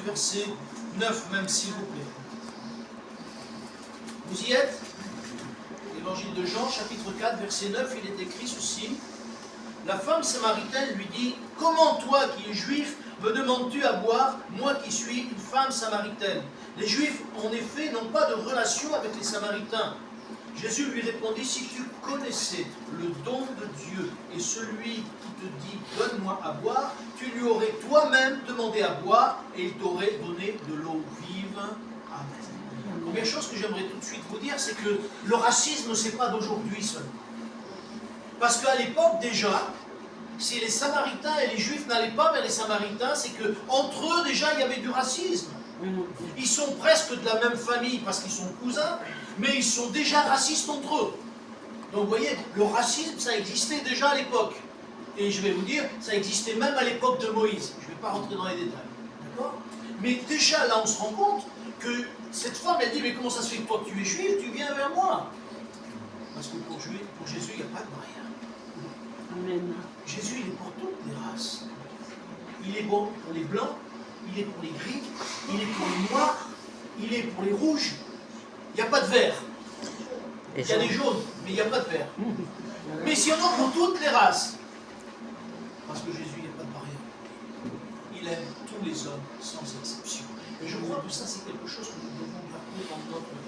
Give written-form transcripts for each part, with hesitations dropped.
verset 9 même, s'il vous plaît. Vous y êtes? L'évangile de Jean, chapitre 4, verset 9, il est écrit ceci. La femme samaritaine lui dit, « Comment toi qui es juif, me demandes-tu à boire, moi qui suis une femme samaritaine ?» Les Juifs, en effet, n'ont pas de relation avec les Samaritains. Jésus lui répondit, « Si tu connaissais le don de Dieu et celui qui te dit, donne-moi à boire, tu lui aurais toi-même demandé à boire et il t'aurait donné de l'eau vive. » Amen. La première chose que j'aimerais tout de suite vous dire, c'est que le racisme, ce n'est pas d'aujourd'hui seulement. Parce qu'à l'époque déjà, si les Samaritains et les Juifs n'allaient pas vers les Samaritains, c'est qu'entre eux déjà il y avait du racisme. Ils sont presque de la même famille parce qu'ils sont cousins, mais ils sont déjà racistes entre eux. Donc vous voyez, le racisme ça existait déjà à l'époque. Et je vais vous dire, ça existait même à l'époque de Moïse. Je ne vais pas rentrer dans les détails. D'accord ? Mais déjà là on se rend compte que cette femme elle dit, mais comment ça se fait que toi tu es juif, tu viens vers moi? Parce que pour Jésus il n'y a pas de barrière. Amen. Jésus, il est pour toutes les races. Il est bon pour les blancs, il est pour les gris, il est pour les noirs, il est pour les rouges. Il n'y a pas de vert. Il y a des jaunes, mais il n'y a pas de vert. Mais s'il y en a pour toutes les races, parce que Jésus, il n'y a pas de barrière. Il aime tous les hommes, sans exception. Et je crois que ça, c'est quelque chose que nous devons garder dans notre cœur.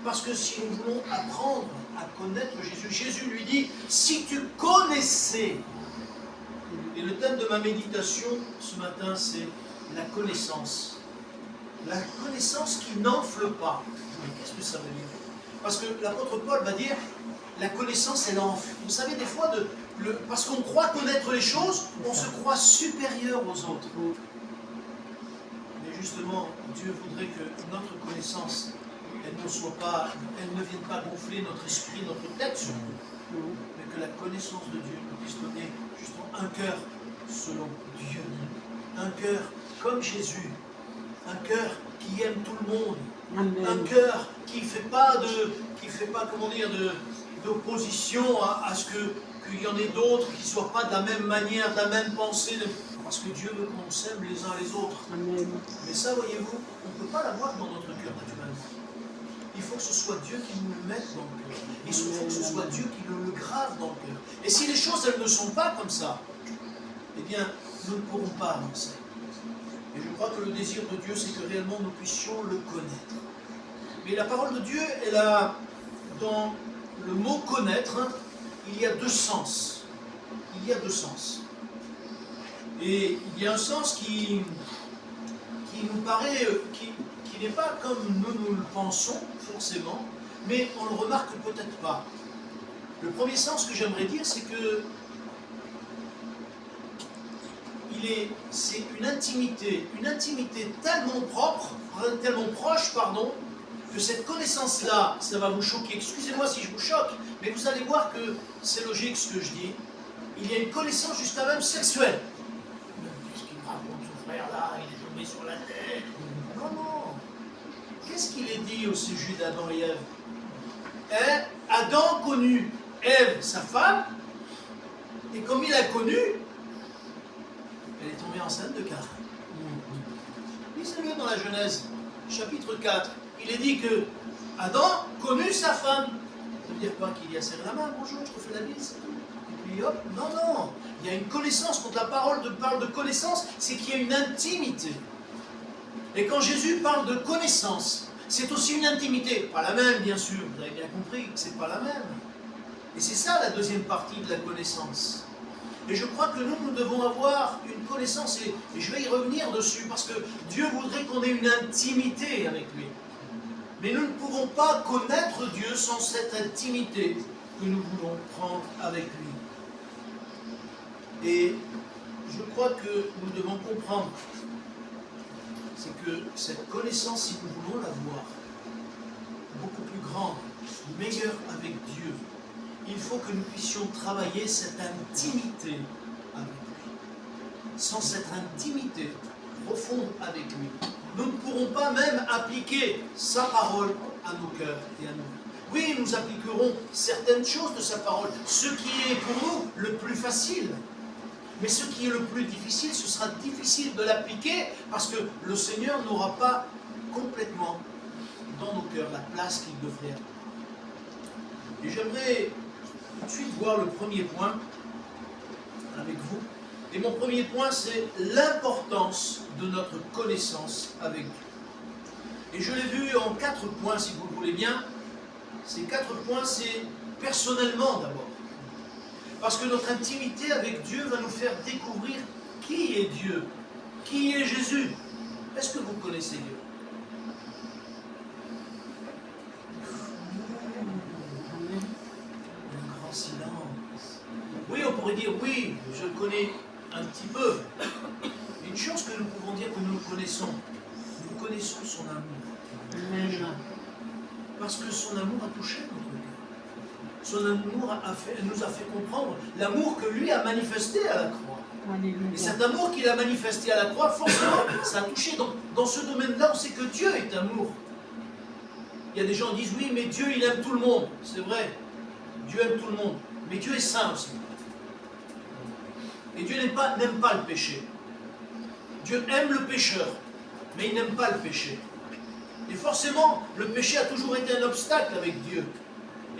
Parce que si nous voulons apprendre à connaître Jésus, Jésus lui dit, si tu connaissais, et le thème de ma méditation ce matin, c'est la connaissance. La connaissance qui n'enfle pas. Mais qu'est-ce que ça veut dire? Parce que l'apôtre Paul va dire, la connaissance, elle enfle. Vous savez, des fois, parce qu'on croit connaître les choses, on se croit supérieur aux autres. Mais justement, Dieu voudrait que notre connaissance, elle ne vienne pas gonfler notre esprit, notre tête surtout, mais que la connaissance de Dieu nous puisse donner justement un cœur selon Dieu, un cœur comme Jésus, un cœur qui aime tout le monde, Amen. un cœur qui ne fait pas d'opposition à ce qu'il y en ait d'autres qui ne soient pas de la même manière, de la même pensée, parce que Dieu veut qu'on s'aime les uns les autres. Amen. Mais ça, voyez-vous, on ne peut pas l'avoir dans notre cœur naturellement. Il faut que ce soit Dieu qui nous le mette dans le cœur. Il faut que ce soit Dieu qui nous le grave dans le cœur. Et si les choses, elles ne sont pas comme ça, eh bien, nous ne pourrons pas avancer. Et je crois que le désir de Dieu, c'est que réellement nous puissions le connaître. Mais la parole de Dieu, elle a, dans le mot connaître, il y a deux sens. Il y a deux sens. Et il y a un sens qui nous paraît, qui n'est pas comme nous le pensons, forcément, mais on ne le remarque peut-être pas. Le premier sens que j'aimerais dire, c'est que c'est une intimité tellement propre, tellement proche, pardon, que cette connaissance-là, ça va vous choquer. Excusez-moi si je vous choque, mais vous allez voir que c'est logique ce que je dis. Il y a une connaissance jusqu'à même sexuelle. Qu'est-ce qu'il raconte ce frère-là? Il est tombé sur la tête. Non, non. Qu'est-ce qu'il est dit au sujet d'Adam et Ève? Adam connut Ève, sa femme, et comme il a connu, elle est tombée enceinte de Caïn. Lisez-le dans la Genèse, chapitre 4. Il est dit que Adam connut sa femme. Ça veut dire quoi? Qu'il y a serré la main, bonjour, je te fais la bise, c'est tout. Et puis hop, non, non. Il y a une connaissance. Quand la parole parle de connaissance, c'est qu'il y a une intimité. Et quand Jésus parle de connaissance, c'est aussi une intimité. Pas la même, bien sûr. Vous avez bien compris que c'est pas la même. Et c'est ça la deuxième partie de la connaissance. Et je crois que nous devons avoir une connaissance, et je vais y revenir dessus, parce que Dieu voudrait qu'on ait une intimité avec lui. Mais nous ne pouvons pas connaître Dieu sans cette intimité que nous voulons prendre avec lui. Et je crois que nous devons comprendre, c'est que cette connaissance, si nous voulons l'avoir, beaucoup plus grande, meilleure avec Dieu, il faut que nous puissions travailler cette intimité avec lui. Sans cette intimité profonde avec lui, nous ne pourrons pas même appliquer sa parole à nos cœurs et à nous. Oui, nous appliquerons certaines choses de sa parole, ce qui est pour nous le plus facile. Mais ce qui est le plus difficile, ce sera difficile de l'appliquer parce que le Seigneur n'aura pas complètement dans nos cœurs la place qu'il devrait avoir. Et j'aimerais tout de suite voir le premier point avec vous. Et mon premier point, c'est l'importance de notre connaissance avec Dieu. Et je l'ai vu en 4 points, si vous le voulez bien. Ces 4 points, c'est personnellement d'abord. Parce que notre intimité avec Dieu va nous faire découvrir qui est Dieu, qui est Jésus. Est-ce que vous connaissez Dieu? Un grand silence. Oui, on pourrait dire, oui, je le connais un petit peu. Une chose que nous pouvons dire que nous le connaissons, nous connaissons son amour. Amen. Parce que son amour a touché notre cœur. Son amour nous a fait comprendre l'amour que lui a manifesté à la croix. Alléluia. Et cet amour qu'il a manifesté à la croix, forcément, ça a touché. Donc, dans ce domaine-là, on sait que Dieu est amour. Il y a des gens qui disent, oui, mais Dieu, il aime tout le monde. C'est vrai, Dieu aime tout le monde. Mais Dieu est saint aussi. Et Dieu n'aime pas le péché. Dieu aime le pécheur, mais il n'aime pas le péché. Et forcément, le péché a toujours été un obstacle avec Dieu.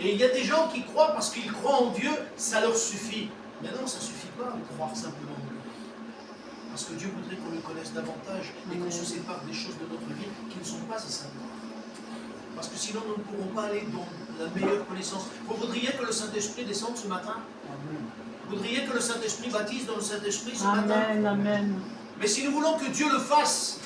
Et il y a des gens qui croient, parce qu'ils croient en Dieu, ça leur suffit. Mais non, ça ne suffit pas de croire simplement en Dieu. Parce que Dieu voudrait qu'on le connaisse davantage et qu'on se sépare des choses de notre vie qui ne sont pas à savoir. Parce que sinon, nous ne pourrons pas aller dans la meilleure connaissance. Vous voudriez que le Saint-Esprit descende ce matin? Vous voudriez que le Saint-Esprit baptise dans le Saint-Esprit ce matin? Amen, amen. Mais si nous voulons que Dieu le fasse,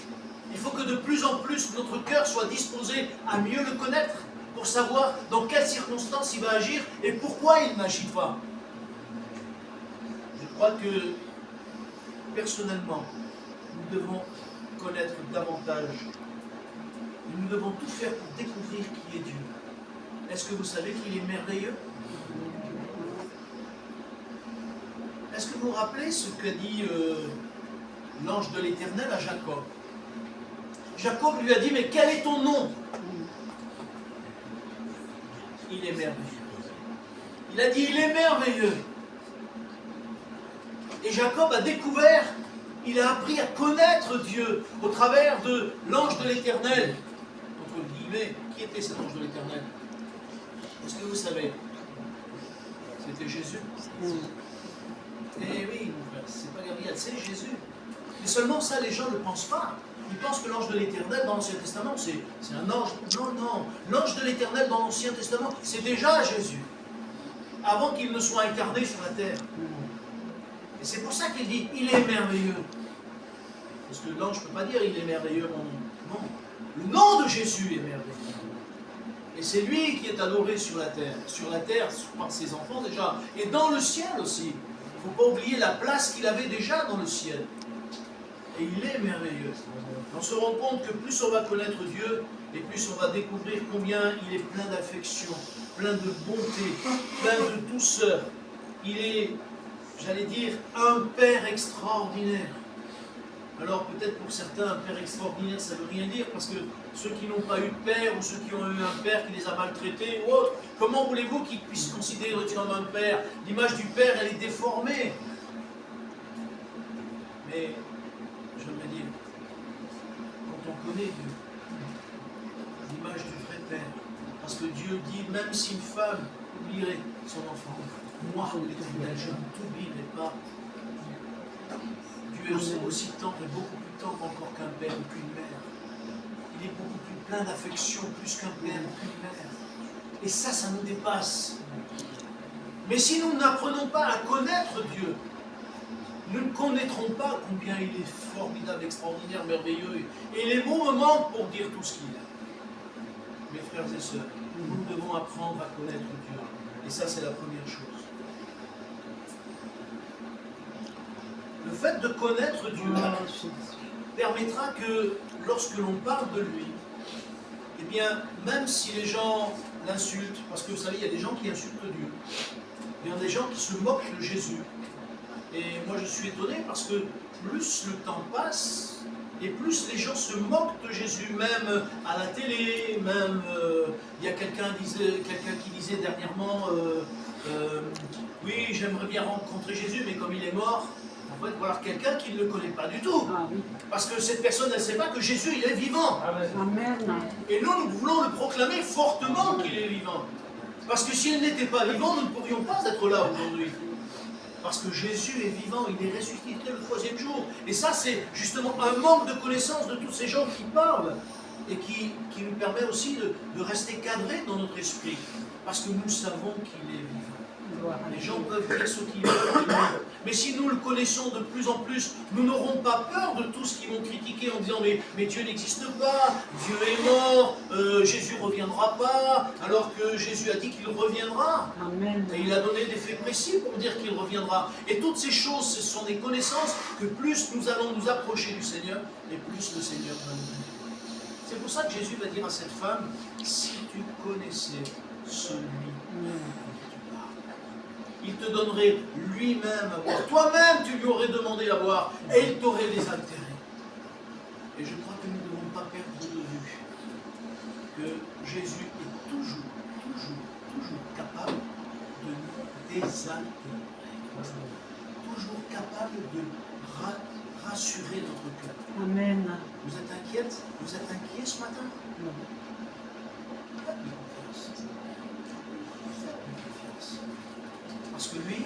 il faut que de plus en plus notre cœur soit disposé à mieux le connaître, pour savoir dans quelles circonstances il va agir et pourquoi il n'agit pas. Je crois que, personnellement, nous devons connaître davantage. Et nous devons tout faire pour découvrir qui est Dieu. Est-ce que vous savez qu'il est merveilleux? Est-ce que vous vous rappelez ce qu'a dit l'ange de l'Éternel à Jacob? Jacob lui a dit, mais quel est ton nom? Il est merveilleux. Il a dit, il est merveilleux. Et Jacob a découvert, il a appris à connaître Dieu au travers de l'ange de l'Éternel. Entre guillemets, qui était cet ange de l'Éternel? Est-ce que vous savez? C'était Jésus. Eh oui, mon frère, c'est pas Gabriel, c'est Jésus. Mais seulement ça, les gens ne pensent pas. Ils pensent que l'ange de l'Éternel dans l'Ancien Testament, c'est un ange. Non, non. L'ange de l'Éternel dans l'Ancien Testament, c'est déjà Jésus. Avant qu'il ne soit incarné sur la terre. Et c'est pour ça qu'il dit, il est merveilleux. Parce que l'ange ne peut pas dire, il est merveilleux, mon nom. Non. Le nom de Jésus est merveilleux. Et c'est lui qui est adoré sur la terre par ses enfants déjà, et dans le ciel aussi. Il ne faut pas oublier la place qu'il avait déjà dans le ciel. Et il est merveilleux. On se rend compte que plus on va connaître Dieu, et plus on va découvrir combien il est plein d'affection, plein de bonté, plein de douceur. Il est, j'allais dire, un Père extraordinaire. Alors peut-être pour certains, un Père extraordinaire, ça ne veut rien dire, parce que ceux qui n'ont pas eu de Père, ou ceux qui ont eu un Père qui les a maltraités, ou autre, comment voulez-vous qu'ils puissent considérer Dieu comme un Père? L'image du Père, elle est déformée. Mais, je veux dire, quand on connaît Dieu, l'image du vrai Père, parce que Dieu dit, même si une femme oublierait son enfant, moi, l'Éternel, je ne t'oublierai pas. Dieu est aussi tendre et beaucoup plus tendre encore qu'un père ou qu'une mère. Il est beaucoup plus plein d'affection, plus qu'un père ou qu'une mère. Et ça nous dépasse. Mais si nous n'apprenons pas à connaître Dieu, nous ne connaîtrons pas combien il est formidable, extraordinaire, merveilleux. Et les mots me manquent pour dire tout ce qu'il est. Mes frères et sœurs, nous devons apprendre à connaître Dieu. Et ça, c'est la première chose. Le fait de connaître Dieu permettra que lorsque l'on parle de lui, eh bien, même si les gens l'insultent, parce que vous savez, il y a des gens qui insultent Dieu, il y a des gens qui se moquent de Jésus. Et moi je suis étonné parce que plus le temps passe, et plus les gens se moquent de Jésus, même à la télé, même il y a quelqu'un qui disait dernièrement oui, j'aimerais bien rencontrer Jésus, mais comme il est mort, On va voir quelqu'un qui ne le connaît pas du tout. Ah oui. Parce que cette personne, elle ne sait pas que Jésus, il est vivant. Amen. Et nous voulons le proclamer fortement qu'il est vivant. Parce que s'il n'était pas vivant, nous ne pourrions pas être là aujourd'hui. Parce que Jésus est vivant, il est ressuscité le 3e jour. Et ça, c'est justement un manque de connaissance de tous ces gens qui parlent et qui nous permet aussi de rester cadrés dans notre esprit. Parce que nous savons qu'il est vivant. Les gens peuvent dire ce qu'ils veulent de nous. Mais si nous le connaissons de plus en plus, nous n'aurons pas peur de tout ce qu'ils vont critiquer en disant mais Dieu n'existe pas, Dieu est mort, Jésus ne reviendra pas, alors que Jésus a dit qu'il reviendra. Amen. Et il a donné des faits précis pour dire qu'il reviendra. Et toutes ces choses, ce sont des connaissances que plus nous allons nous approcher du Seigneur, et plus le Seigneur va nous donner. C'est pour ça que Jésus va dire à cette femme, si tu connaissais celui il te donnerait lui-même à boire. Toi-même, tu lui aurais demandé à boire et il t'aurait désaltéré. Et je crois que nous ne devons pas perdre de vue que Jésus est toujours capable de nous désaltérer. Toujours capable de rassurer notre cœur. Amen. Vous êtes inquiète? Vous êtes inquiet ce matin? Non. Faites-lui confiance. Faites-lui confiance. Parce que lui,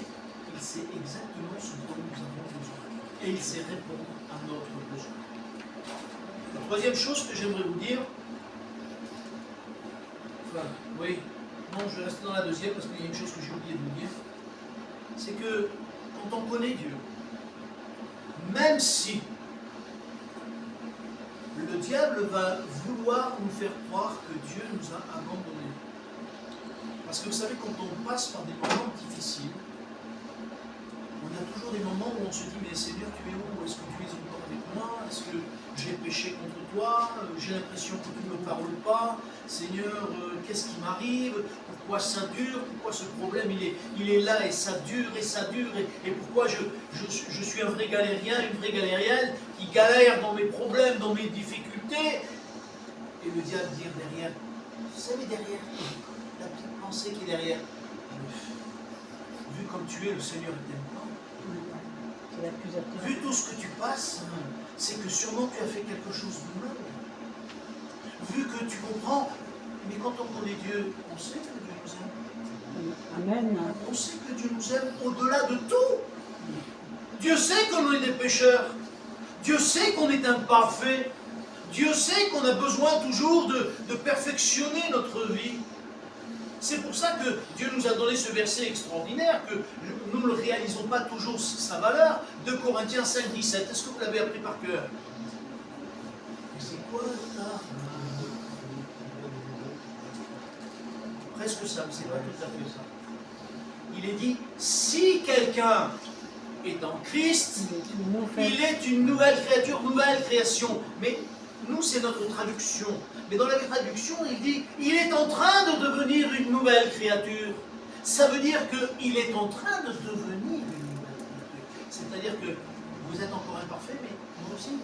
il sait exactement ce dont nous avons besoin. Et il sait répondre à notre besoin. La troisième chose que j'aimerais vous dire, enfin, oui, non, je vais rester dans la deuxième parce qu'il y a une chose que j'ai oublié de vous dire, c'est que quand on connaît Dieu, même si le diable va vouloir nous faire croire que Dieu nous a abandonnés, parce que vous savez, quand on passe par des moments difficiles, on a toujours des moments où on se dit, mais Seigneur, tu es où? Est-ce que tu es encore avec moi? Est-ce que j'ai péché contre toi? J'ai l'impression que tu ne me parles pas. Seigneur, qu'est-ce qui m'arrive? Pourquoi ça dure? Pourquoi ce problème, il est là et ça dure et pourquoi je suis un vrai galérien, une vraie galérienne qui galère dans mes problèmes, dans mes difficultés? Et le diable dire derrière, vous savez derrière, la petite pensée qui est derrière. Vu comme tu es, le Seigneur ne t'aime pas. Vu tout ce que tu passes, c'est que sûrement tu as fait quelque chose de mal. Vu que tu comprends, mais quand on connaît Dieu, on sait que Dieu nous aime. Amen. On sait que Dieu nous aime au-delà de tout. Dieu sait qu'on est des pécheurs. Dieu sait qu'on est imparfait. Dieu sait qu'on a besoin toujours de perfectionner notre vie. C'est pour ça que Dieu nous a donné ce verset extraordinaire, que nous ne réalisons pas toujours sa valeur. 2 Corinthiens 5, 17. Est-ce que vous l'avez appris par cœur? C'est quoi ça? Presque ça, mais ce n'est pas tout à fait ça. Il est dit, si quelqu'un est en Christ, il est une nouvelle créature, nouvelle création. Mais nous, c'est notre traduction. Mais dans la traduction, il dit, il est en train de devenir une nouvelle créature. Ça veut dire qu'il est en train de devenir une nouvelle créature. C'est-à-dire que vous êtes encore imparfait, mais nous aussi.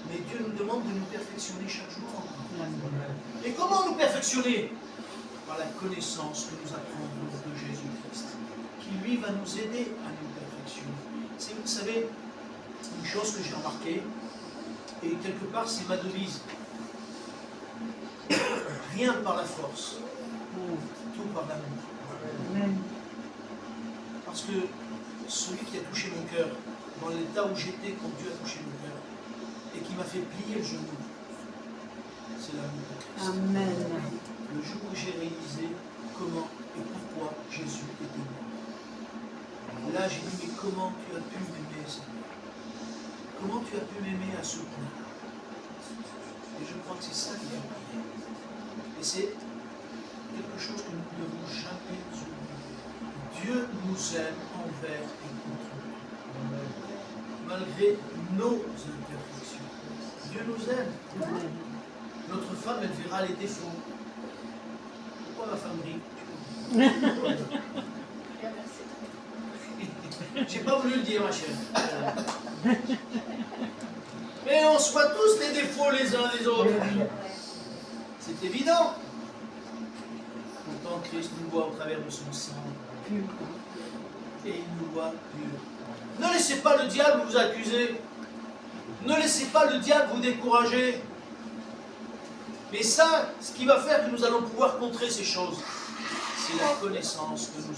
Mais Dieu nous demande de nous perfectionner chaque jour encore. Et comment nous perfectionner? Par la connaissance que nous apprendrons de Jésus-Christ, qui lui va nous aider à nous perfectionner. Vous savez, une chose que j'ai remarquée, et quelque part c'est ma devise, rien par la force, tout par l'amour. Parce que celui qui a touché mon cœur, dans l'état où j'étais quand Dieu a touché mon cœur, et qui m'a fait plier le genou, c'est l'amour de Christ. Amen. Le jour où j'ai réalisé comment et pourquoi Jésus était mort. Là, j'ai dit, mais comment tu as pu m'aimer, Seigneur? Comment tu as pu m'aimer à ce point? Et je crois que c'est ça qui est prié. Et c'est quelque chose que nous ne devons jamais oublier. Dieu nous aime envers et contre nous. Malgré nos imperfections. Dieu nous aime. Notre femme, elle verra les défauts. Pourquoi ma femme rit? J'ai pas voulu le dire, ma chère. Mais on se voit tous les défauts les uns les autres. C'est évident. Pourtant, Christ nous voit au travers de son sang. et il nous voit purs. Ne laissez pas le diable vous accuser. Ne laissez pas le diable vous décourager. Mais ça, ce qui va faire que nous allons pouvoir contrer ces choses, c'est la connaissance que nous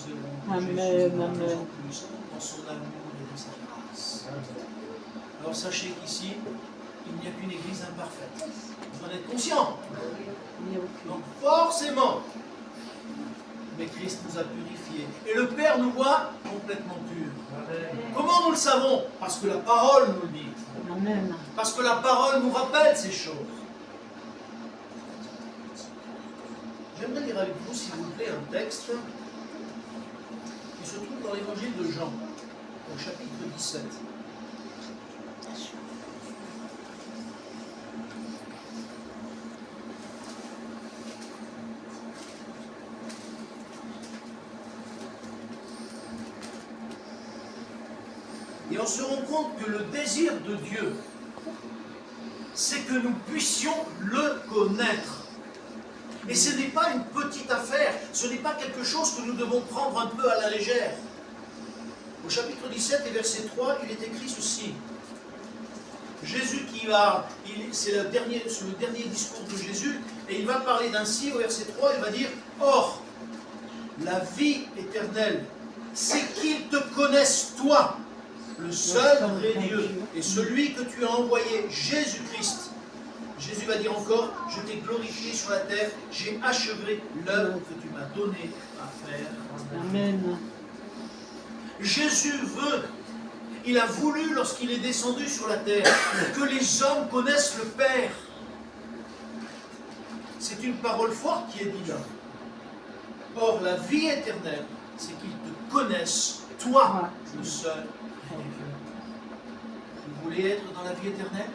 aurons de Jésus de plus en plus, dans son amour et dans sa grâce. Alors sachez qu'ici, il n'y a qu'une église imparfaite. Vous en êtes conscient. Donc forcément, mais Christ nous a purifiés. Et le Père nous voit complètement purs. Comment nous le savons? Parce que la parole nous le dit. Amen. Parce que la parole nous rappelle ces choses. J'aimerais lire avec vous, s'il vous plaît, un texte qui se trouve dans l'évangile de Jean, au chapitre 17. Et on se rend compte que le désir de Dieu, c'est que nous puissions le connaître. Et ce n'est pas une petite affaire, ce n'est pas quelque chose que nous devons prendre un peu à la légère. Au chapitre 17 et verset 3, il est écrit ceci. Jésus c'est le dernier discours de Jésus, et il va parler d'ainsi, au verset 3, il va dire, « Or, la vie éternelle, c'est qu'ils te connaissent toi, le seul vrai Dieu, et celui que tu as envoyé, Jésus-Christ. » Jésus va dire encore, je t'ai glorifié sur la terre, j'ai achevé l'œuvre que tu m'as donnée à faire. Amen. Jésus veut, il a voulu lorsqu'il est descendu sur la terre, que les hommes connaissent le Père. C'est une parole forte qui est dite là. Or, la vie éternelle, c'est qu'ils te connaissent, toi, le seul. Vous voulez être dans la vie éternelle?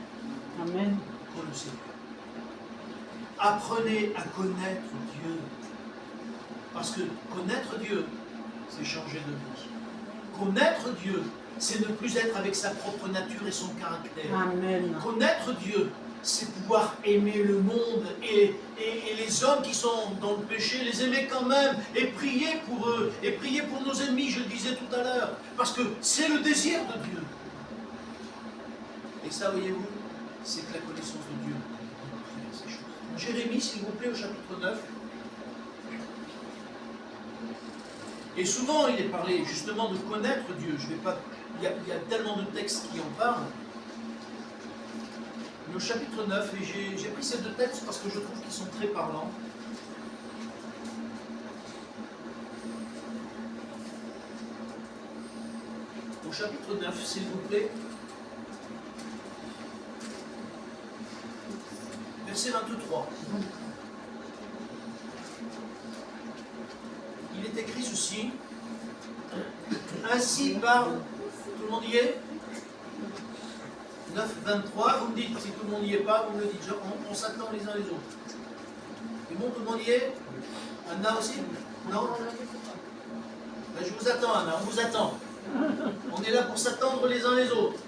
Amen. Connaissez. Apprenez à connaître Dieu. Parce que connaître Dieu, c'est changer de vie. Connaître Dieu, c'est ne plus être avec sa propre nature et son caractère. Amen. Connaître Dieu, c'est pouvoir aimer le monde et les hommes qui sont dans le péché, les aimer quand même et prier pour eux, et prier pour nos ennemis, je le disais tout à l'heure. Parce que c'est le désir de Dieu. Et ça, voyez-vous, c'est que la connaissance de Dieu. Jérémie, s'il vous plaît, au chapitre 9. Et souvent, il est parlé justement de connaître Dieu. Je vais pas, il y a tellement de textes qui en parlent. Mais au chapitre 9, et j'ai pris ces deux textes parce que je trouve qu'ils sont très parlants. Au chapitre 9, s'il vous plaît. Verset 23. Il est écrit ceci. Ainsi parle. Tout le monde y est? 9, 23. Vous me dites, si tout le monde n'y est pas, vous me le dites. On s'attend les uns les autres. C'est bon, tout le monde y est? Anna aussi? Non? Ben, je vous attends, Anna, on vous attend. On est là pour s'attendre les uns les autres.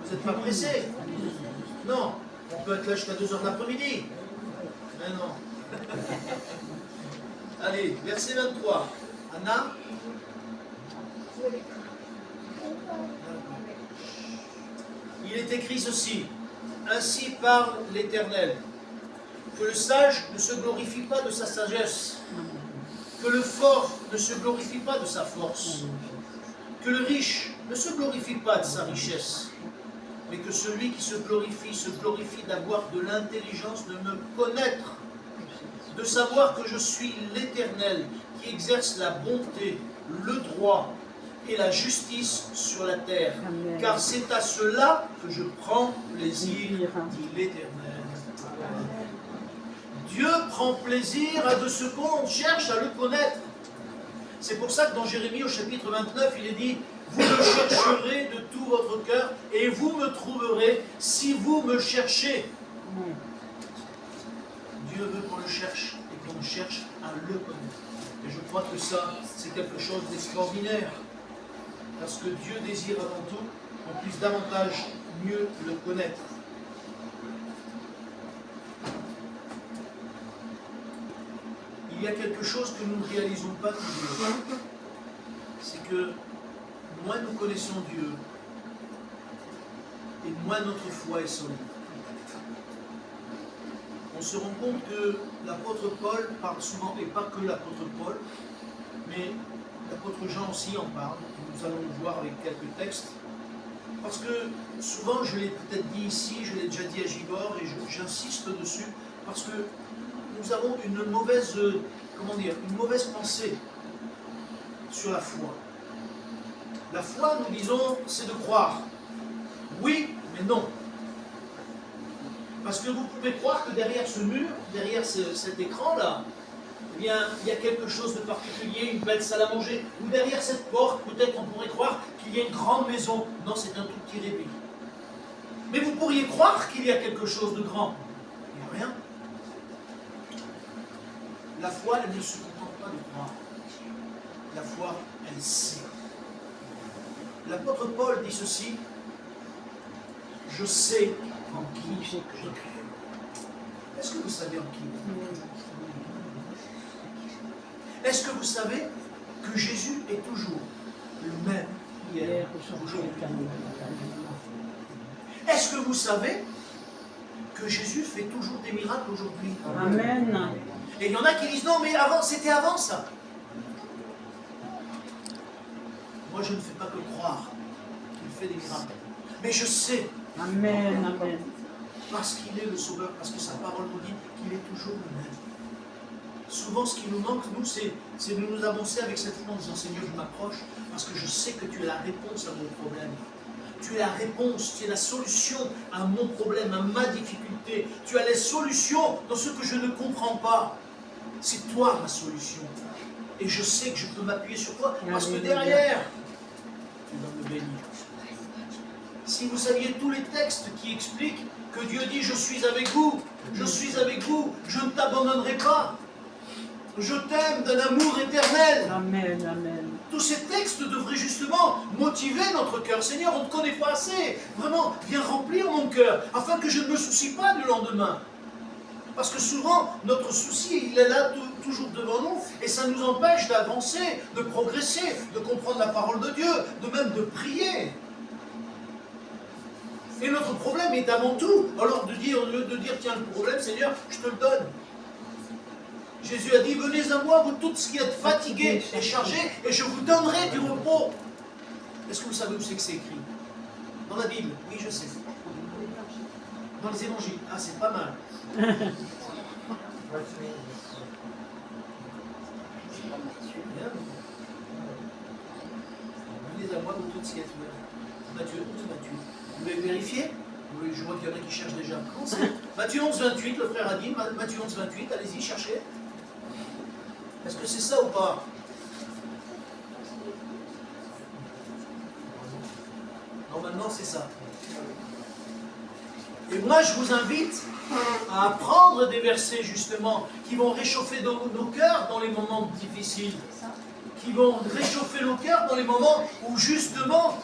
Vous n'êtes pas pressés? Non. On peut être là jusqu'à 2h de l'après-midi. Mais non. Allez, verset 23. Anna? Il est écrit ceci. Ainsi parle l'Éternel. Que le sage ne se glorifie pas de sa sagesse. Que le fort ne se glorifie pas de sa force. Que le riche ne se glorifie pas de sa richesse. Mais que celui qui se glorifie d'avoir de l'intelligence, de me connaître, de savoir que je suis l'Éternel, qui exerce la bonté, le droit et la justice sur la terre. Amen. Car c'est à cela que je prends plaisir, dit l'Éternel. Dieu prend plaisir à de ce qu'on cherche à le connaître. C'est pour ça que dans Jérémie au chapitre 29, il est dit « Vous me chercherez de tout votre cœur et vous me trouverez si vous me cherchez. » Dieu veut qu'on le cherche et qu'on cherche à le connaître. Et je crois que ça, c'est quelque chose d'extraordinaire. Parce que Dieu désire avant tout qu'on puisse davantage mieux le connaître. Il y a quelque chose que nous ne réalisons pas toujours. c'est que moins nous connaissons Dieu, et moins notre foi est solide. On se rend compte que l'apôtre Paul parle souvent, et pas que l'apôtre Paul, mais l'apôtre Jean aussi en parle, et nous allons le voir avec quelques textes. Parce que souvent, je l'ai peut-être dit ici, je l'ai déjà dit à Gibor, et j'insiste dessus, parce que nous avons une mauvaise pensée sur la foi. La foi, nous disons, c'est de croire. Oui, mais non. Parce que vous pouvez croire que derrière ce mur, derrière cet écran-là, eh bien, il y a quelque chose de particulier, une belle salle à manger. Ou derrière cette porte, peut-être on pourrait croire qu'il y a une grande maison. Non, c'est un tout petit rébit. Mais vous pourriez croire qu'il y a quelque chose de grand. Il n'y a rien. La foi, elle ne se contente pas de croire. La foi, elle sait. L'apôtre Paul dit ceci: je sais en qui j'ai cru. Est-ce que vous savez en qui? Est-ce que vous savez que Jésus est toujours le même hier, aujourd'hui? Est-ce que vous savez que Jésus fait toujours des miracles aujourd'hui? Amen. Et il y en a qui disent non, mais avant, c'était avant ça. Moi, je ne fais pas que croire qu'il fait des miracles. Mais je sais. Amen. Amen. Parce qu'il est le Sauveur, parce que sa parole nous dit qu'il est toujours le même. Souvent, ce qui nous manque, nous, c'est de nous avancer avec cette foi en disant: Seigneur, je m'approche parce que je sais que tu es la réponse à mon problème. Tu es la réponse, tu es la solution à mon problème, à ma difficulté. Tu as les solutions dans ce que je ne comprends pas. C'est toi ma solution. Et je sais que je peux m'appuyer sur toi parce que derrière, tu vas me bénir. Si vous saviez tous les textes qui expliquent que Dieu dit: je suis avec vous, je suis avec vous, je ne t'abandonnerai pas. Je t'aime d'un amour éternel. Amen. Amen. Tous ces textes devraient justement motiver notre cœur. Seigneur, on ne te connaît pas assez. Vraiment, viens remplir mon cœur, afin que je ne me soucie pas du lendemain. Parce que souvent, notre souci, il est là toujours devant nous, et ça nous empêche d'avancer, de progresser, de comprendre la parole de Dieu, de même de prier. Et notre problème est avant tout, alors au lieu de dire: tiens, le problème, Seigneur, je te le donne. Jésus a dit: venez à moi, vous tous qui êtes fatigués et chargés, et je vous donnerai du repos. Est-ce que vous savez où c'est que c'est écrit? Dans la Bible? Oui, je sais. Dans les évangiles? Ah, c'est pas mal. Venez à moi, vous tous qui êtes Matthieu 11, 28. Vous voulez vérifier? Oui, je vois qu'il y en a qui cherchent déjà. Non, c'est Matthieu 11, 28, le frère a dit. Matthieu 11, 28, allez-y, cherchez. Est-ce que c'est ça ou pas? Normalement, c'est ça. Et moi, je vous invite à apprendre des versets, justement, qui vont réchauffer nos cœurs dans les moments difficiles. Qui vont réchauffer nos cœurs dans les moments où, justement,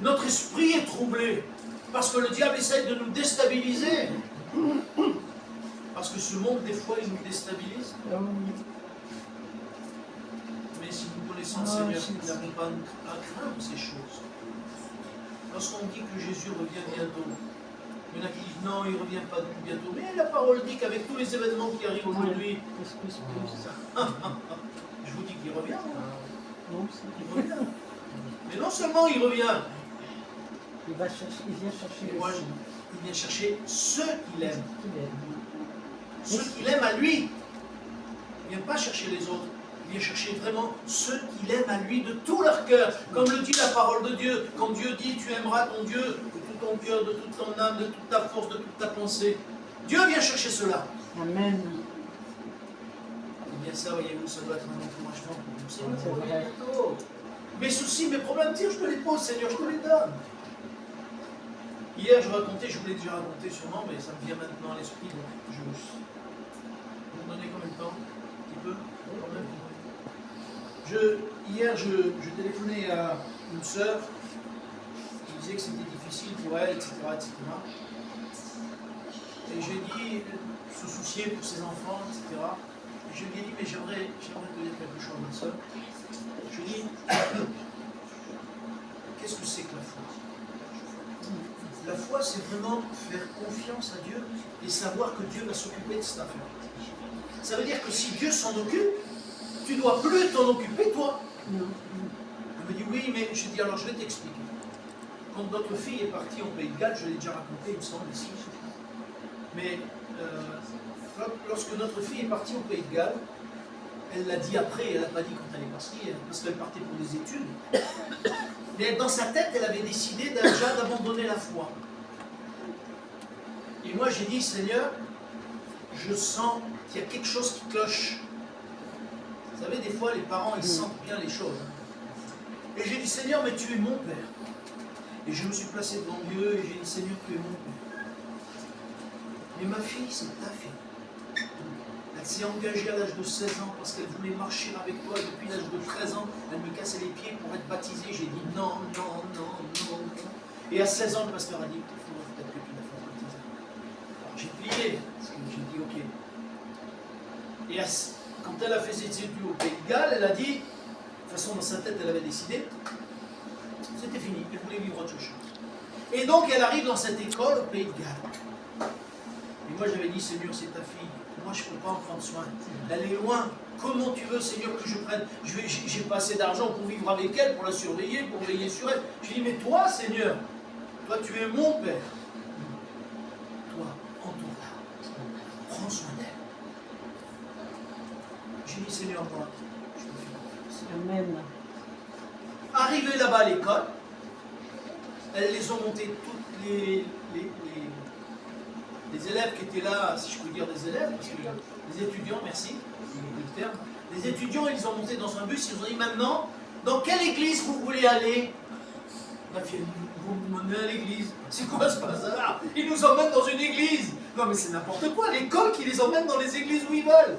notre esprit est troublé. Parce que le diable essaye de nous déstabiliser. Parce que ce monde, des fois, il nous déstabilise. Mais si nous connaissons le Seigneur, nous n'avons pas à craindre ces choses. Lorsqu'on dit que Jésus revient bientôt, il y en a qui disent non, il ne revient pas bientôt. Mais la parole dit qu'avec tous les événements qui arrivent aujourd'hui, je vous dis qu'il revient. Il revient. Mais non seulement il revient, il vient chercher moi, il vient chercher ceux qu'il aime. Ceux qu'il aime à lui. Il ne vient pas chercher les autres. Il vient chercher vraiment ceux qu'il aime à lui de tout leur cœur. Comme le dit la parole de Dieu. Quand Dieu dit: tu aimeras ton Dieu de tout ton cœur, de toute ton âme, de toute ta force, de toute ta pensée. Dieu vient chercher cela. Amen. Et bien ça, voyez-vous, ça doit être un encouragement pour nous. C'est vrai. Mes soucis, mes problèmes, tiens, je te les pose, Seigneur, je te les donne. Hier, je vous l'ai déjà raconté sûrement, mais ça me vient maintenant à l'esprit, donc vous me donnez combien de temps? Un petit peu? Quand même. Hier, je téléphonais à une sœur qui disait que c'était difficile pour elle, etc., etc. Et j'ai dit se soucier pour ses enfants, etc. je lui ai dit, mais j'aimerais te dire quelque chose, ma soeur. Je lui ai dit, qu'est-ce que c'est que la foi? La foi, c'est vraiment faire confiance à Dieu et savoir que Dieu va s'occuper de cette affaire. Ça veut dire que si Dieu s'en occupe, tu ne dois plus t'en occuper, toi. Non. Elle me dit, oui, mais je dis, alors je vais t'expliquer. Quand notre fille est partie au Pays de Galles, je l'ai déjà raconté, il me semble, ici. Mais lorsque notre fille est partie au Pays de Galles, elle l'a dit après, elle n'a pas dit quand elle est partie, parce qu'elle partait pour des études. Mais dans sa tête, elle avait décidé déjà d'abandonner la foi. Et moi, j'ai dit, Seigneur, je sens qu'il y a quelque chose qui cloche. Vous savez, des fois, les parents, ils sentent bien les choses. Et j'ai dit, Seigneur, mais tu es mon Père. Et je me suis placé devant Dieu et j'ai dit, Seigneur, tu es mon Père. Mais ma fille, c'est ta fille. Elle s'est engagée à l'âge de 16 ans parce qu'elle voulait marcher avec toi. Depuis l'âge de 13 ans, elle me cassait les pieds pour être baptisée. J'ai dit non, non, non, non, non. Et à 16 ans, le pasteur a dit, il faut peut-être que tu la fasses baptiser. Alors j'ai plié, parce que j'ai dit ok. Et quand elle a fait ses études au Pays de Galles, elle a dit, de toute façon dans sa tête elle avait décidé, c'était fini, elle voulait vivre autre chose. Et donc elle arrive dans cette école au Pays de Galles. Et moi j'avais dit, Seigneur, c'est ta fille. Moi, je ne peux pas en prendre soin. Elle est loin. Comment tu veux, Seigneur, que je prenne? J'ai pas assez d'argent pour vivre avec elle, pour la surveiller, pour veiller sur elle. Je dis, mais toi, Seigneur, toi, tu es mon Père. Toi, entoure-la. Prends soin d'elle. J'ai dit, Seigneur, moi, je te fais confiance. Amen. Arrivé là-bas à l'école, elles les ont montées toutes les élèves qui étaient là, si je peux dire des élèves, parce que les étudiants, merci, le terme, les étudiants, ils ont monté dans un bus, ils ont dit maintenant, dans quelle église vous voulez aller? Ma fille, vous me menez à l'église. C'est quoi ce bazar? Ils nous emmènent dans une église. Non mais c'est n'importe quoi, l'école qui les emmène dans les églises où ils veulent.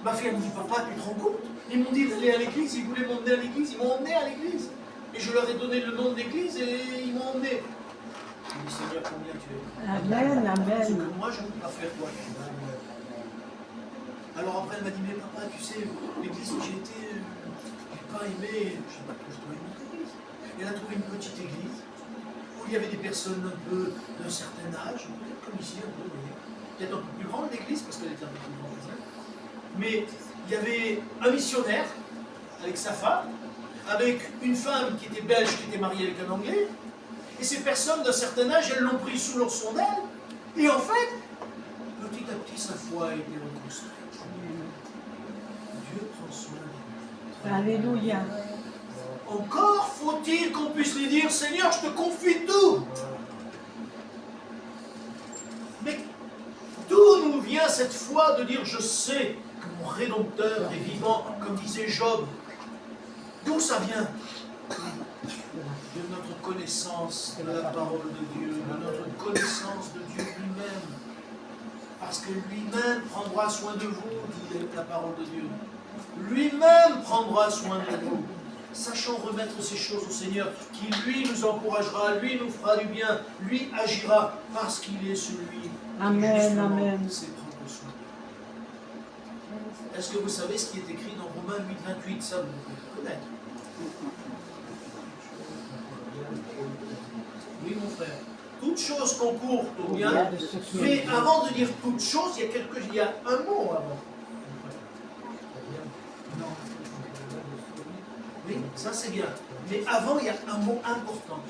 Ma fille, elle me dit, papa, tu te rends compte? Ils m'ont dit d'aller à l'église, ils voulaient m'emmener à l'église, ils m'ont emmené à l'église. Et je leur ai donné le nom de l'église et ils m'ont emmené. Je dis, Seigneur, combien tu es? Amen, Parce que amen. moi, je ne peux pas faire toi. Alors après, elle m'a dit, mais papa, tu sais, l'église où j'ai été, je n'ai pas aimé. Je n'ai pas trouvé une autre église. Elle a trouvé une petite église où il y avait des personnes un peu d'un certain âge, peut-être comme ici, un peu, vous voyez. Peut-être un peu plus grande l'église, parce qu'elle était un peu plus grande. Mais il y avait un missionnaire avec sa femme, avec une femme qui était belge, qui était mariée avec un Anglais. Et ces personnes d'un certain âge, elles l'ont pris sous leur son d'aile. Et en fait, petit à petit, sa foi a été reconstruite. Dieu prend soin de nous. Alléluia. Encore faut-il qu'on puisse lui dire, Seigneur, je te confie tout. Mais d'où nous vient cette foi de dire, je sais que mon Rédempteur est vivant, comme disait Job? D'où ça vient? De notre connaissance de la parole de Dieu, de notre connaissance de Dieu lui-même. Parce que lui-même prendra soin de vous, dit la parole de Dieu. Lui-même prendra soin de vous. Sachant remettre ces choses au Seigneur, qui lui nous encouragera, lui nous fera du bien, lui agira, parce qu'il est celui qui justement sait prendre soin. Est-ce que vous savez ce qui est écrit dans Romains 8, 28? Ça, vous pouvez le connaître. Oui, mon frère. Toute chose concourt au bien. Mais avant de dire toute chose, il y a un mot avant. Non. Oui, ça c'est bien. Mais avant, il y a un mot important.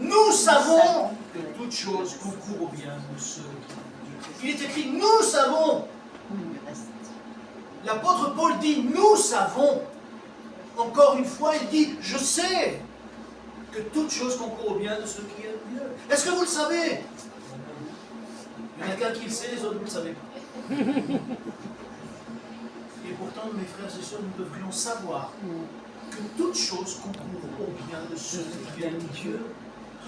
Nous savons que toute chose concourt au bien de ceux qui... Il est écrit, nous savons. L'apôtre Paul dit, nous savons. Encore une fois, il dit, je sais que toute chose concourt au bien de ceux qui aiment Dieu. Est-ce que vous le savez? Il y en a qu'un qui le sait, les autres, vous ne le savez pas. Et pourtant, mes frères et sœurs, nous devrions savoir que toute chose concourt au bien de ceux qui aiment Dieu.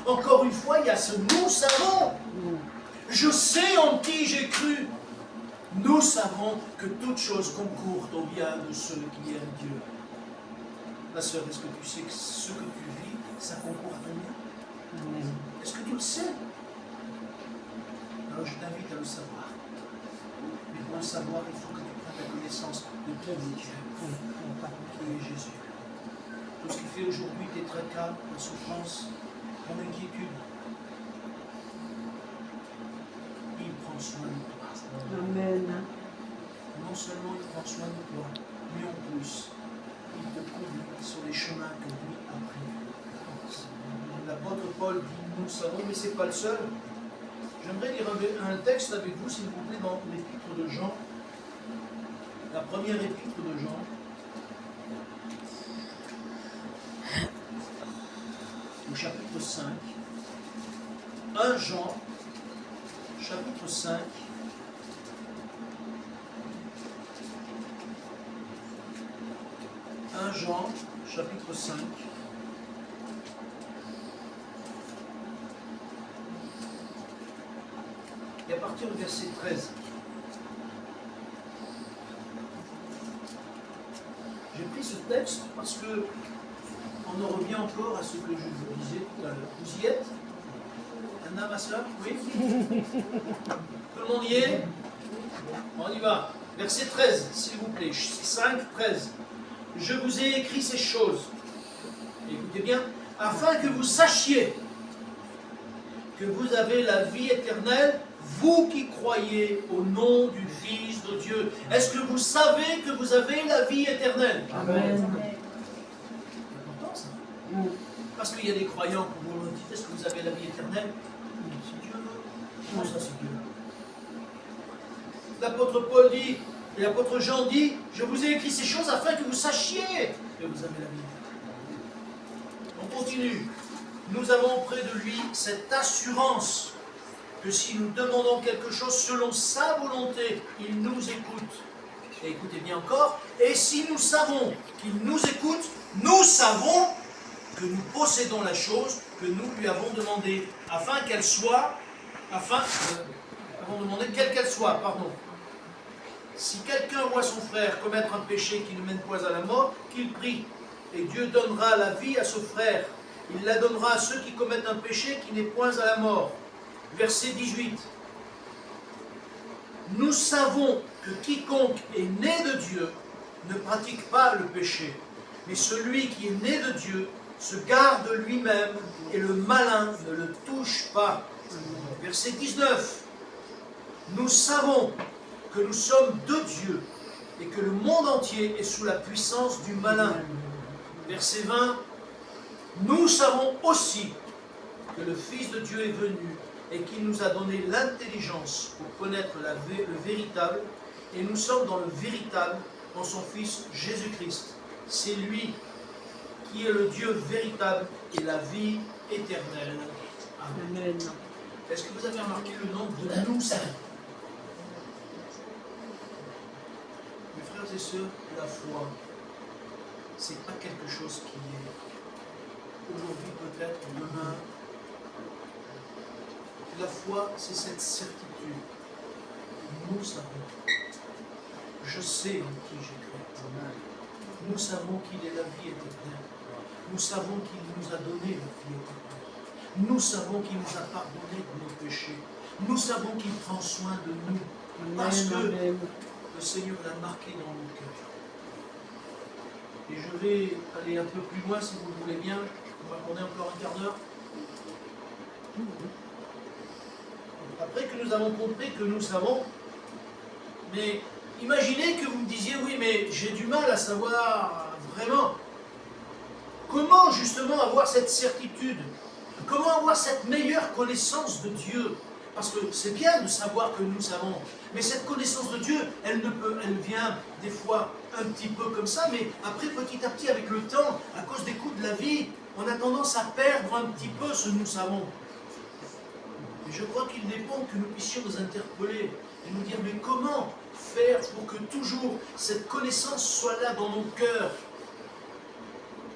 Encore une fois, il y a ce nous savons. Je sais en qui j'ai cru. Nous savons que toute chose concourt au bien de ceux qui aiment Dieu. Ma sœur, est-ce que tu sais que ce que tu vis, ça concourt à ton bien? Est-ce que tu le sais? Alors je t'invite à le savoir. pour le savoir, il faut que tu prennes la connaissance de ton Dieu, qui est Jésus. Tout ce qui fait aujourd'hui tes tracas, ta souffrance, ton inquiétude, il prend soin de toi. Amen. Non seulement il prend soin de toi, mais en plus, il te conduit sur les chemins que lui a prévus. L'apôtre Paul dit, nous savons, mais ce n'est pas le seul. J'aimerais lire un texte avec vous, s'il vous plaît, dans l'épître de Jean, la première épître de Jean. Au chapitre 5. 1 Jean, chapitre 5. Jean, chapitre 5. Et à partir du verset 13. J'ai pris ce texte parce que on en revient encore à ce que je vous disais tout à l'heure. Vous y êtes? Anna, ma soeur? Oui? Tout le monde y est? On y va. Verset 13, s'il vous plaît. 5, 13. Je vous ai écrit ces choses, écoutez bien, afin que vous sachiez que vous avez la vie éternelle, vous qui croyez au nom du Fils de Dieu. Est-ce que vous savez que vous avez la vie éternelle? Amen. C'est important ça. Parce qu'il y a des croyants qui vous disent, est-ce que vous avez la vie éternelle? Si Dieu veut. Comment ça, c'est Dieu? L'apôtre Paul dit, et l'apôtre Jean dit, je vous ai écrit ces choses afin que vous sachiez que vous avez la vie. On continue. Nous avons près de lui cette assurance que si nous demandons quelque chose selon sa volonté, il nous écoute. Et écoutez bien encore, et si nous savons qu'il nous écoute, nous savons que nous possédons la chose que nous lui avons demandée, afin qu'elle soit, avons demandé quelle qu'elle soit, pardon. Si quelqu'un voit son frère commettre un péché qui ne mène point à la mort, qu'il prie, et Dieu donnera la vie à ce frère. Il la donnera à ceux qui commettent un péché qui n'est point à la mort. Verset 18. Nous savons que quiconque est né de Dieu ne pratique pas le péché, mais celui qui est né de Dieu se garde lui-même et le malin ne le touche pas. Verset 19. Nous savons que nous sommes de Dieu et que le monde entier est sous la puissance du malin. Verset 20. Nous savons aussi que le Fils de Dieu est venu et qu'il nous a donné l'intelligence pour connaître le véritable, et nous sommes dans le véritable, dans son Fils Jésus-Christ. C'est lui qui est le Dieu véritable et la vie éternelle. Amen. Est-ce que vous avez remarqué le nombre de nous savons? Mes frères et sœurs, la foi, c'est pas quelque chose qui est aujourd'hui peut-être, demain. La foi, c'est cette certitude. Nous savons. Je sais en qui j'ai cru. Nous savons qu'il est la vie éternelle. Nous savons qu'il nous a donné la vie éternelle. Nous savons qu'il nous a pardonné de nos péchés. Nous savons qu'il prend soin de nous. Parce que le Seigneur l'a marqué dans nos cœurs. Et je vais aller un peu plus loin si vous le voulez bien. On va prendre encore un quart d'heure. Après que nous avons compris que nous savons, mais imaginez que vous me disiez, oui, mais j'ai du mal à savoir vraiment. Comment justement avoir cette certitude? Comment avoir cette meilleure connaissance de Dieu? Parce que c'est bien de savoir que nous savons, mais cette connaissance de Dieu, elle vient des fois un petit peu comme ça, mais après petit à petit, avec le temps, à cause des coups de la vie, on a tendance à perdre un petit peu ce nous savons. Et je crois qu'il est bon que nous puissions nous interpeller et nous dire, mais comment faire pour que toujours cette connaissance soit là dans nos cœurs?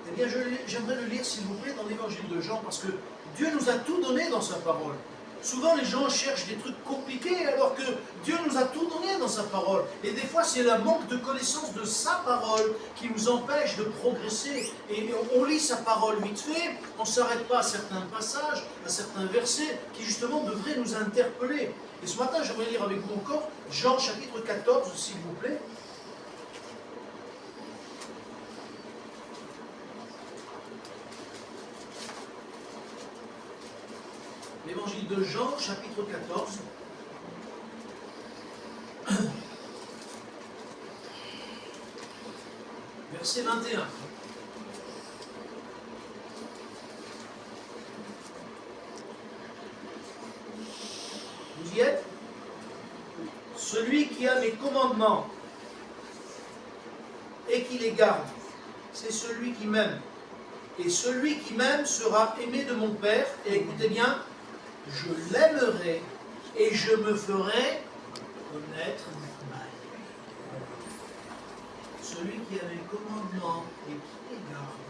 Eh bien, j'aimerais le lire, s'il vous plaît, dans l'évangile de Jean, parce que Dieu nous a tout donné dans sa parole. Souvent, les gens cherchent des trucs compliqués alors que Dieu nous a tout donné dans sa parole. Et des fois, c'est le manque de connaissance de sa parole qui nous empêche de progresser. Et on lit sa parole vite fait, on ne s'arrête pas à certains passages, à certains versets qui justement devraient nous interpeller. Et ce matin, j'aimerais lire avec vous encore Jean chapitre 14, s'il vous plaît. L'évangile de Jean, chapitre 14. Verset 21. Vous y êtes? Celui qui a mes commandements et qui les garde, c'est celui qui m'aime. Et celui qui m'aime sera aimé de mon Père. Et écoutez bien, je l'aimerai et je me ferai connaître à lui. Celui qui a mes commandements et qui les garde,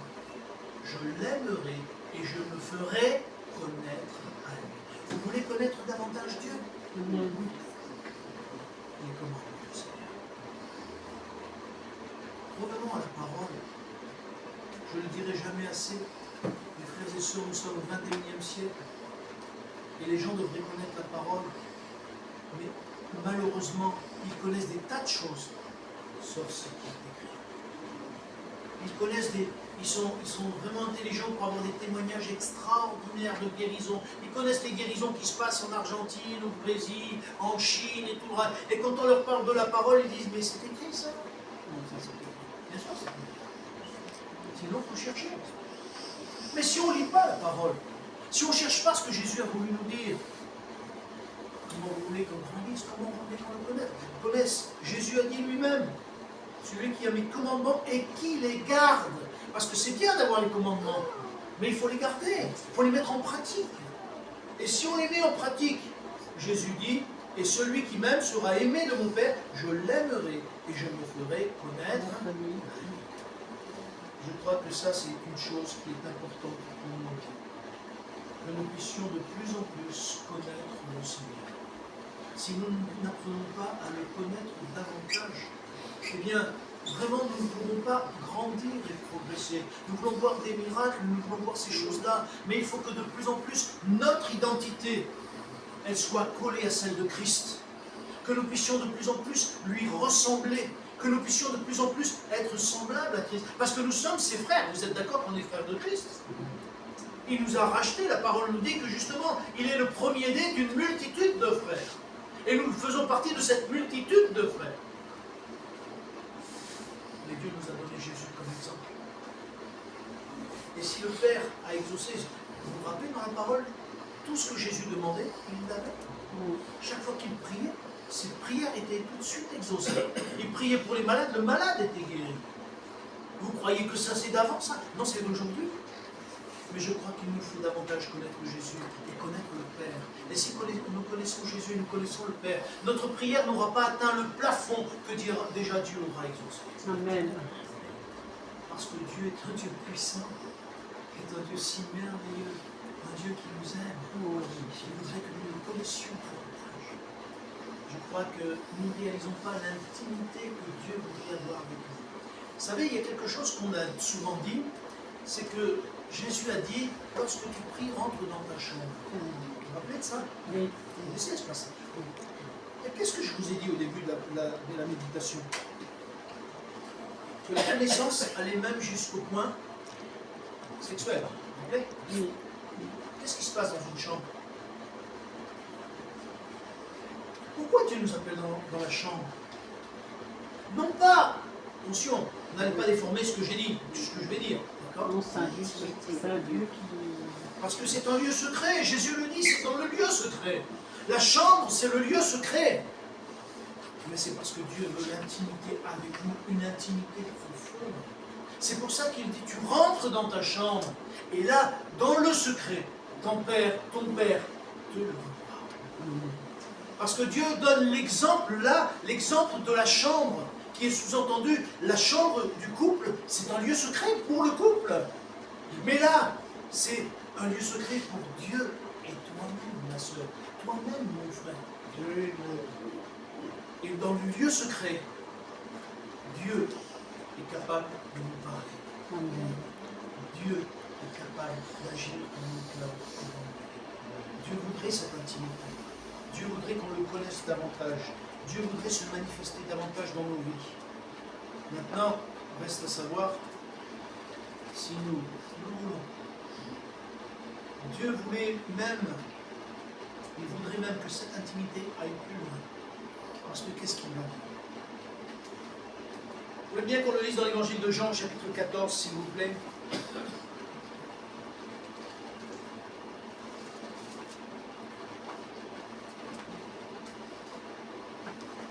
je l'aimerai et je me ferai connaître à lui. Vous voulez connaître davantage Dieu? Les commandements du Seigneur. Revenons à la parole. Je ne le dirai jamais assez. Mes frères et sœurs, nous sommes au 21e siècle. Et les gens devraient connaître la parole. Mais malheureusement, ils connaissent des tas de choses, sauf ce qui est écrit. Ils connaissent ils sont vraiment intelligents pour avoir des témoignages extraordinaires de guérison. Ils connaissent les guérisons qui se passent en Argentine, au Brésil, en Chine et tout le reste. Et quand on leur parle de la parole, ils disent, mais c'est écrit ça? Non, ça c'est écrit. Bien sûr, c'est écrit. Sinon, il faut chercher. Mais si on ne lit pas la parole, si on ne cherche pas ce que Jésus a voulu nous dire, comment vous voulez qu'on grandisse, comment vous voulez qu'on le connaisse? Connaisse, Jésus a dit lui-même, celui qui a mes commandements et qui les garde. Parce que c'est bien d'avoir les commandements, mais il faut les garder, il faut les mettre en pratique. Et si on les met en pratique, Jésus dit, et celui qui m'aime sera aimé de mon Père, je l'aimerai et je me ferai connaître. Je crois que ça, c'est une chose qui est importante pour nous. Que nous puissions de plus en plus connaître le Seigneur. Si nous n'apprenons pas à le connaître davantage, eh bien, vraiment, nous ne pourrons pas grandir et progresser. Nous voulons voir des miracles, nous voulons voir ces choses-là, mais il faut que de plus en plus, notre identité, elle soit collée à celle de Christ. Que nous puissions de plus en plus lui ressembler. Que nous puissions de plus en plus être semblables à Christ. Parce que nous sommes ses frères. Vous êtes d'accord qu'on est frères de Christ? Il nous a rachetés. La parole nous dit que justement, il est le premier-né d'une multitude de frères. Et nous faisons partie de cette multitude de frères. Mais Dieu nous a donné Jésus comme exemple. Et si le Père a exaucé, vous vous rappelez dans la parole, tout ce que Jésus demandait, il l'avait. Chaque fois qu'il priait, ses prières étaient tout de suite exaucées. Il priait pour les malades, le malade était guéri. Vous croyez que ça c'est d'avant ça? Non, c'est d'aujourd'hui. Mais je crois qu'il nous faut davantage connaître Jésus et connaître le Père. Et si nous connaissons Jésus et nous connaissons le Père, notre prière n'aura pas atteint le plafond que déjà Dieu aura exaucé. Amen. Parce que Dieu est un Dieu puissant, est un Dieu si merveilleux, un Dieu qui nous aime, qui voudrait que nous le connaissions davantage. Je crois que nous ne réalisons pas l'intimité que Dieu voudrait avoir avec nous. Vous savez, il y a quelque chose qu'on a souvent dit, c'est que Jésus a dit, lorsque tu pries, rentre dans ta chambre. Vous vous rappelez de ça? Oui. Vous laissez ce passage. Et qu'est-ce que je vous ai dit au début de la méditation? Que la connaissance allait même jusqu'au point sexuel. Vous vous rappelez? Oui. Qu'est-ce qui se passe dans une chambre? Pourquoi Dieu nous appelle dans la chambre? Non pas, attention, vous n'allez pas déformer ce que j'ai dit, ce que je vais dire. Non, c'est un Dieu qui... Parce que c'est un lieu secret. Jésus le dit, c'est dans le lieu secret. La chambre, c'est le lieu secret. Mais c'est parce que Dieu veut l'intimité avec nous, une intimité profonde. C'est pour ça qu'il dit, tu rentres dans ta chambre, et là, dans le secret, ton Père te le dira. Parce que Dieu donne l'exemple là, l'exemple de la chambre, qui est sous-entendu, la chambre du couple, c'est un lieu secret pour le couple. Mais là, c'est un lieu secret pour Dieu et toi-même, ma soeur. toi-même, mon frère. Et dans le lieu secret, Dieu est capable de nous parler. Amen. Dieu est capable d'agir en nous là. Dieu voudrait cette intimité. Dieu voudrait qu'on le connaisse davantage. Dieu voudrait se manifester davantage dans nos vies. Maintenant, reste à savoir si nous voulons. Dieu voulait même, il voudrait même que cette intimité aille plus loin. Parce que qu'est-ce qu'il a dit? Vous voulez bien qu'on le lise dans l'évangile de Jean, chapitre 14, s'il vous plaît.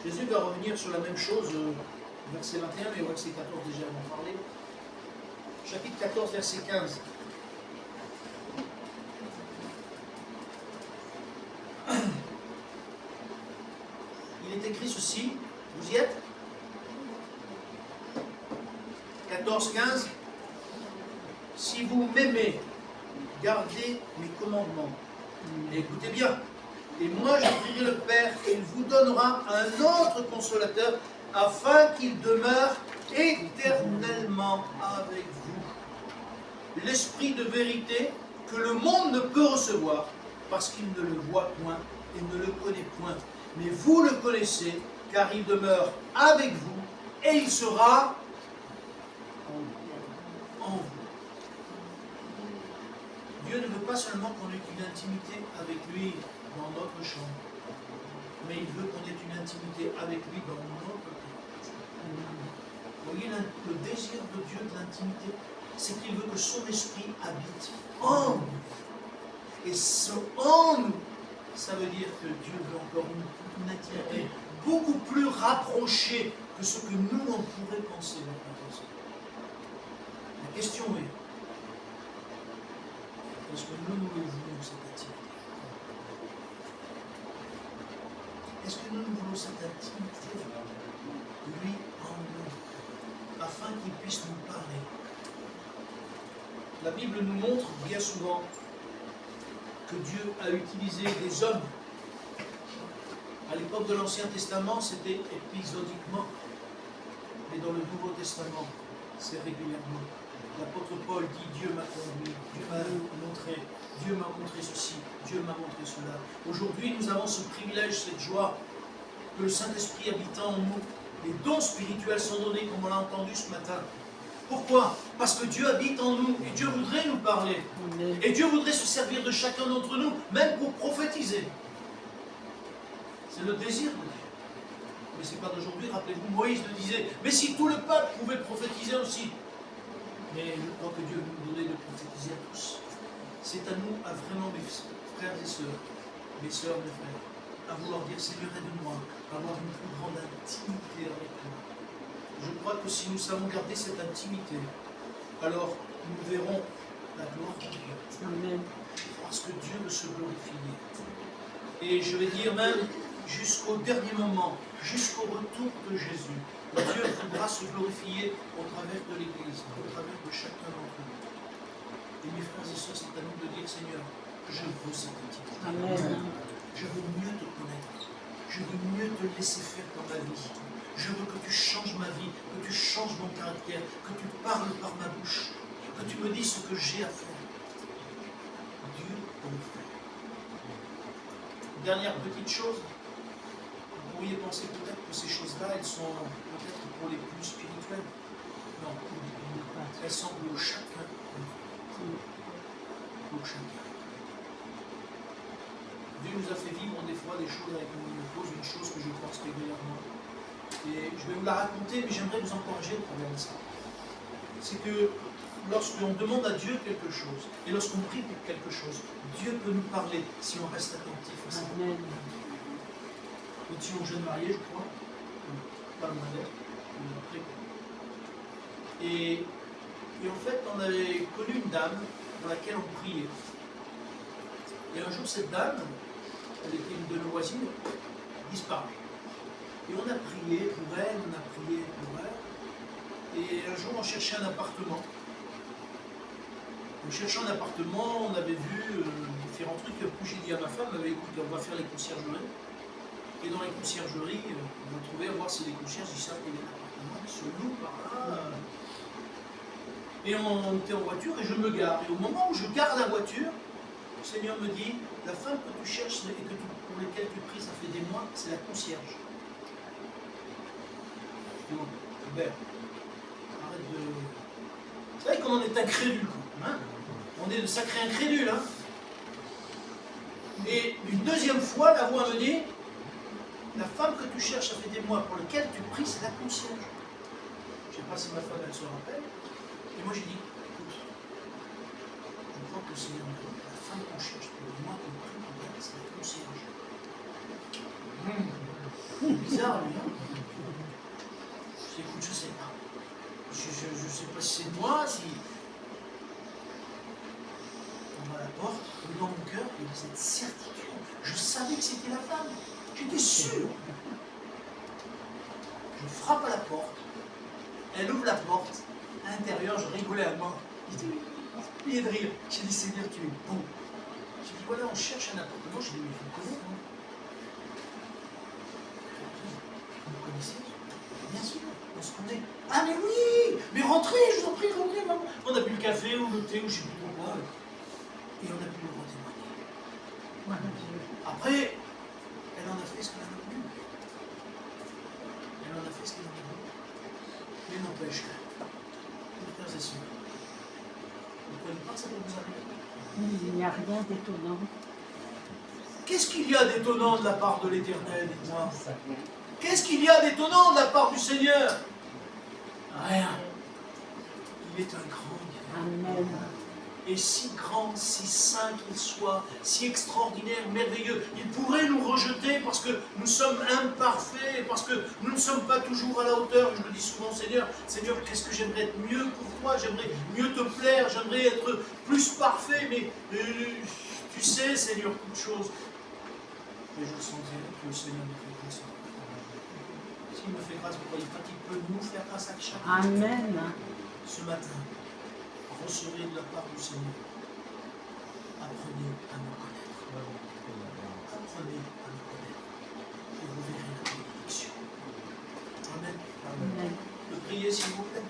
Jésus va revenir sur la même chose, verset 21, mais au verset 14 déjà on en parlait. Chapitre 14, verset 15. Il est écrit ceci, vous y êtes? 14, 15. Si vous m'aimez, gardez mes commandements. Et écoutez bien. Et moi je prierai le Père et il vous donnera un autre consolateur afin qu'il demeure éternellement avec vous. L'Esprit de vérité que le monde ne peut recevoir parce qu'il ne le voit point et ne le connaît point. Mais vous le connaissez car il demeure avec vous et il sera en vous. Dieu ne veut pas seulement qu'on ait une intimité avec lui dans notre chambre, mais il veut qu'on ait une intimité avec lui dans notre cœur. Vous voyez, le désir de Dieu de l'intimité, c'est qu'il veut que son esprit habite en nous. Et ce en nous, ça veut dire que Dieu veut encore une intimité beaucoup plus rapprochée que ce que nous on pourrait penser. La question est, est-ce que nous le voulons cette intimité? Est-ce que nous voulons cette intimité, lui en nous, afin qu'il puisse nous parler? La Bible nous montre bien souvent que Dieu a utilisé des hommes. À l'époque de l'Ancien Testament, c'était épisodiquement, mais dans le Nouveau Testament, c'est régulièrement. L'apôtre Paul dit, Dieu m'a conduit, Dieu m'a montré ceci, Dieu m'a montré cela. Aujourd'hui, nous avons ce privilège, cette joie, que le Saint-Esprit habitant en nous, les dons spirituels sont donnés, comme on l'a entendu ce matin. Pourquoi? Parce que Dieu habite en nous, et Dieu voudrait nous parler. Et Dieu voudrait se servir de chacun d'entre nous, même pour prophétiser. C'est le désir de Dieu. Mais ce n'est pas d'aujourd'hui, rappelez-vous, Moïse le disait, mais si tout le peuple pouvait prophétiser aussi. Mais je crois que Dieu nous donnait de prophétiser à tous. C'est à nous, à vraiment, mes frères et sœurs, mes frères, à vouloir dire, Seigneur, aide-moi, à avoir une plus grande intimité avec toi. Je crois que si nous savons garder cette intimité, alors nous verrons la gloire de Dieu. Amen. Parce que Dieu veut se glorifier. Et je vais dire même, jusqu'au dernier moment, jusqu'au retour de Jésus, Dieu voudra se glorifier au travers de l'Église, au travers de chacun d'entre nous. Et mes frères et sœurs, c'est à nous de dire, Seigneur, je veux cette intimité. Amen. Je veux mieux te connaître. Je veux mieux te laisser faire dans ma vie. Je veux que tu changes ma vie, que tu changes mon caractère, que tu parles par ma bouche, que tu me dises ce que j'ai à faire. Dieu peut le faire. Dernière petite chose, vous pourriez penser peut-être que ces choses-là, elles sont peut-être pour les plus spirituels. Non, elles sont pour chacun. Pour chacun. Dieu nous a fait vivre des fois des choses avec nous. Il nous pose une chose que je pense régulièrement. Et je vais vous la raconter, mais j'aimerais vous encourager au travers de ça. C'est que lorsqu'on demande à Dieu quelque chose, et lorsqu'on prie pour quelque chose, Dieu peut nous parler si on reste attentif à ça. Amen. Nous étions jeunes mariés, je crois, pas loin d'être, et en fait, on avait connu une dame dans laquelle on priait. Et un jour, cette dame, elle était une de nos voisines, disparut. Et on a prié pour elle, on a prié pour elle. Et un jour, on cherchait un appartement. En cherchant un appartement, on avait vu différents trucs. Puis j'ai dit à ma femme, écoute, on va faire les conciergeries. Et dans les conciergeries, on va trouver à voir si les concierges ils savent qu'il y a un appartement qui se loue par là. Et on était en voiture et je me gare. Et au moment où je gare la voiture, le Seigneur me dit, la femme que tu cherches et pour laquelle tu pries, ça fait des mois, c'est la concierge. Non, Hubert, arrête de... Vous savez comme on est incrédule, hein? On est de sacrés incrédules, hein? Et une deuxième fois, la voix me dit, la femme que tu cherches, ça fait des mois, pour laquelle tu pries, c'est la concierge. Je ne sais pas si ma femme, elle se rappelle. Et moi, j'ai dit, écoute, je crois que le Seigneur me dit, la femme qu'on cherche, pour les mois qu'on prie, pour elle, c'est la concierge. Bizarre, lui, hein? Je dis, écoute, je ne sais pas. Je ne sais pas si c'est moi, si... On va à la porte, et dans mon cœur, il y a cette certitude. Je savais que c'était la femme. J'étais sûr. Je frappe à la porte. Elle ouvre la porte. À l'intérieur, je rigolais à moi. J'étais plié de rire. J'ai dit, Seigneur, tu es bon. J'ai dit, voilà, on cherche un appartement. J'ai dit, mais vous me connaissez, non? Vous me connaissez? Bien sûr, on se connaît. Ah, mais oui! Mais rentrez, je vous en prie, rentrez, maman. On a bu le café ou le thé ou je ne sais plus trop quoi. Et on a pu le témoigner. Après, elle en a fait ce qu'elle en a voulu. Elle en a fait ce qu'elle en a voulu. Mais n'empêche que, mes frères et sœurs, vous ne croyez pas que ça peut vous arriver? Il n'y a rien d'étonnant. Qu'est-ce qu'il y a d'étonnant de la part de l'Éternel, dites-moi? Qu'est-ce qu'il y a d'étonnant de la part du Seigneur? Rien. Il est un grand Dieu. Amen. Et si grand, si saint qu'il soit, si extraordinaire, merveilleux, il pourrait nous rejeter parce que nous sommes imparfaits, parce que nous ne sommes pas toujours à la hauteur. Je me dis souvent, Seigneur, qu'est-ce que j'aimerais être mieux pour toi, j'aimerais mieux te plaire, j'aimerais être plus parfait, mais tu sais, Seigneur, toutes choses. Mais je sens que le Seigneur me fait grâce. S'il me fait grâce, vous ne croyez pas qu'il peut nous faire grâce à chaque jour? Amen. Ce matin, recevez de la part du Seigneur. Apprenez à nous connaître. Apprenez à nous connaître. Et vous verrez la bénédiction. Amen. Amen. De prier, s'il vous plaît.